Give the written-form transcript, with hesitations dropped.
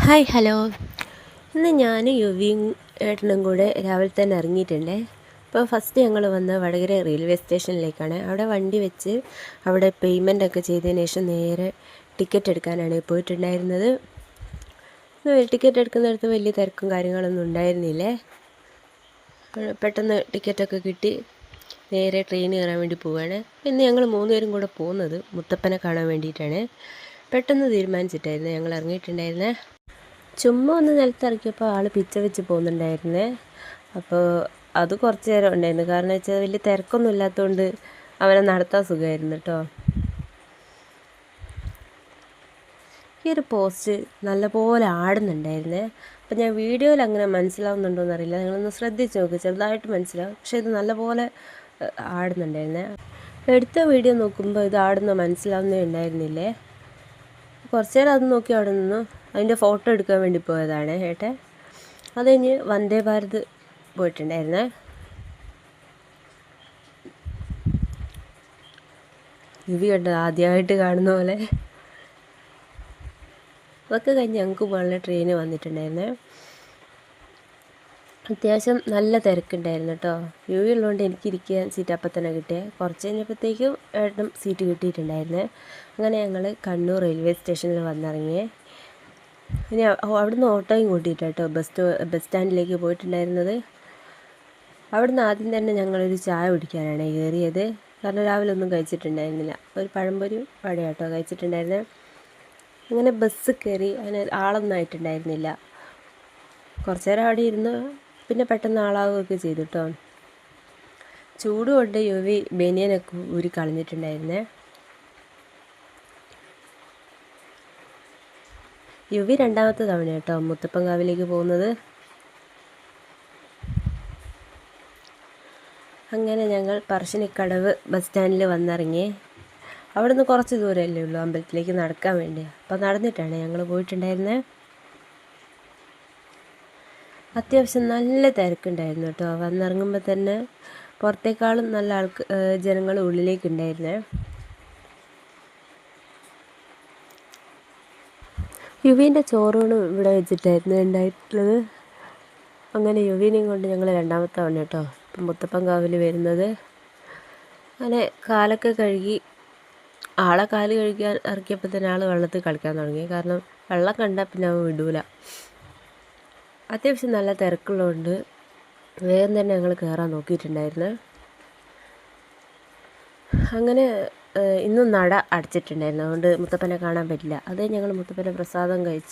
Hi hello. ഇന്ന് ഞാൻ യുവിയും ഏട്ടനും കൂടെ രാവിലെ തന്നെ ഇറങ്ങിയിട്ടുണ്ടേ. അപ്പോൾ ഫസ്റ്റ് ഞങ്ങൾ വന്ന് വടകര റെയിൽവേ സ്റ്റേഷനിലേക്കാണ്. അവിടെ വണ്ടി വെച്ച് അവിടെ പേയ്മെൻ്റ് ഒക്കെ ചെയ്തതിന് ശേഷം നേരെ ടിക്കറ്റ് എടുക്കാനാണ് പോയിട്ടുണ്ടായിരുന്നത്. ടിക്കറ്റ് എടുക്കുന്നിടത്ത് വലിയ തിരക്കും കാര്യങ്ങളൊന്നും ഉണ്ടായിരുന്നില്ലേ. പെട്ടെന്ന് ടിക്കറ്റൊക്കെ കിട്ടി നേരെ ട്രെയിൻ കയറാൻ വേണ്ടി പോവുകയാണ്. ഇന്ന് ഞങ്ങൾ 3 പേരും കൂടെ പോകുന്നത് മുത്തപ്പനെ കാണാൻ വേണ്ടിയിട്ടാണ്. പെട്ടെന്ന് തീരുമാനിച്ചിട്ടായിരുന്നു ഞങ്ങൾ ഇറങ്ങിയിട്ടുണ്ടായിരുന്നത്. ചുമ്മാ ഒന്ന് നിലത്തിറക്കിയപ്പോൾ ആൾ പിച്ച വെച്ച് പോകുന്നുണ്ടായിരുന്നേ. അപ്പോൾ അത് കുറച്ച് നേരം ഉണ്ടായിരുന്നു. കാരണം വെച്ചാൽ വലിയ തിരക്കൊന്നും ഇല്ലാത്തതുകൊണ്ട് അവനെ നടത്താൻ സുഖമായിരുന്നു കേട്ടോ. ഈ ഒരു പോസ്റ്റ് നല്ലപോലെ ആടുന്നുണ്ടായിരുന്നേ. അപ്പോൾ ഞാൻ വീഡിയോയിൽ അങ്ങനെ മനസ്സിലാവുന്നുണ്ടോയെന്ന് അറിയില്ല, നിങ്ങളൊന്ന് ശ്രദ്ധിച്ച് നോക്ക്, ചെറുതായിട്ട് മനസ്സിലാവും. പക്ഷേ ഇത് നല്ലപോലെ ആടുന്നുണ്ടായിരുന്നേ. എടുത്ത വീഡിയോ നോക്കുമ്പോൾ ഇത് ആടുന്ന മനസ്സിലാവുന്നേ ഉണ്ടായിരുന്നില്ലേ. കുറച്ച് നേരം അത് നോക്കി അവിടെ നിന്നു. അതിൻ്റെ ഫോട്ടോ എടുക്കാൻ വേണ്ടി പോയതാണ് ഏട്ടൻ. അത് കഴിഞ്ഞ് വന്ദേ ഭാരത് പോയിട്ടുണ്ടായിരുന്നേ. ഇവി കണ്ടോ, ആദ്യമായിട്ട് കാണുന്ന പോലെ. അതൊക്കെ കഴിഞ്ഞ് ഞങ്ങൾക്ക് പോകാനുള്ള ട്രെയിന് വന്നിട്ടുണ്ടായിരുന്നേ. അത്യാവശ്യം നല്ല തിരക്കുണ്ടായിരുന്നു കേട്ടോ. യു വി ഉള്ളതുകൊണ്ട് എനിക്കിരിക്കാൻ സീറ്റ് അപ്പം തന്നെ കിട്ടിയത്. കുറച്ച് കഴിഞ്ഞപ്പോഴത്തേക്കും ഏട്ടനും സീറ്റ് കിട്ടിയിട്ടുണ്ടായിരുന്നേ. അങ്ങനെ ഞങ്ങൾ കണ്ണൂർ റെയിൽവേ സ്റ്റേഷനിൽ വന്നിറങ്ങിയേ. ഇനി അവിടുന്ന് ഓട്ടോയും കൂട്ടിയിട്ട് കേട്ടോ ബസ് സ്റ്റാൻഡിലേക്ക് പോയിട്ടുണ്ടായിരുന്നത്. അവിടുന്ന് ആദ്യം തന്നെ ഞങ്ങളൊരു ചായ കുടിക്കാനാണ് കയറിയത്. കാരണം രാവിലെ ഒന്നും കഴിച്ചിട്ടുണ്ടായിരുന്നില്ല. ഒരു പഴംപൊരി വടയാട്ടോ കഴിച്ചിട്ടുണ്ടായിരുന്നത്. അങ്ങനെ ബസ് കയറി. അങ്ങനെ ആളൊന്നും ആയിട്ടുണ്ടായിരുന്നില്ല. കുറച്ച് നേരം അവിടെ ഇരുന്ന് പിന്നെ പെട്ടെന്ന് ആളാവുകയൊക്കെ ചെയ്തു കേട്ടോ. ചൂട് കൊണ്ട് യുവി ബനിയനൊക്കെ ഊരി കളഞ്ഞിട്ടുണ്ടായിരുന്നേ. യുവി രണ്ടാമത്തെ തവണ കേട്ടോ മുത്തപ്പൻകാവിലേക്ക് പോകുന്നത്. അങ്ങനെ ഞങ്ങൾ പറശ്ശിനിക്കടവ് ബസ് സ്റ്റാൻഡിൽ വന്നിറങ്ങി. അവിടെ നിന്ന് കുറച്ച് ദൂരമല്ലേ ഉള്ളൂ അമ്പലത്തിലേക്ക് നടക്കാൻ വേണ്ടി. അപ്പോൾ നടന്നിട്ടാണ് ഞങ്ങൾ പോയിട്ടുണ്ടായിരുന്നത്. അത്യാവശ്യം നല്ല തിരക്കുണ്ടായിരുന്നു കേട്ടോ. വന്നിറങ്ങുമ്പോൾ തന്നെ പുറത്തേക്കാളും നല്ല ജനങ്ങൾ ഉള്ളിലേക്ക് ഉണ്ടായിരുന്നേ. യുവീൻ്റെ ചോറൂണ് ഇവിടെ വെച്ചിട്ടായിരുന്നു ഉണ്ടായിട്ടുള്ളത്. അങ്ങനെ യുവീനെയും കൊണ്ട് ഞങ്ങൾ രണ്ടാമത്തെ തവണ കേട്ടോ ഇപ്പം മുത്തപ്പൻകാവിൽ വരുന്നത്. അങ്ങനെ കാലൊക്കെ കഴുകി ആളെ കാല് കഴുകാൻ ഇറക്കിയപ്പോൾ തന്നെ ആൾ വെള്ളത്തിൽ കളിക്കാൻ തുടങ്ങി. കാരണം വെള്ളം കണ്ടാൽ പിന്നെ അവൻ വിടൂല. അത്യാവശ്യം നല്ല തിരക്കുള്ളതുകൊണ്ട് വേഗം തന്നെ ഞങ്ങൾ കയറാൻ നോക്കിയിട്ടുണ്ടായിരുന്നു. അങ്ങനെ ഇന്നും നട അടച്ചിട്ടുണ്ടായിരുന്നു. അതുകൊണ്ട് മുത്തപ്പനെ കാണാൻ പറ്റില്ല. അത് ഞങ്ങൾ മുത്തപ്പനെ പ്രസാദം കഴിച്ച്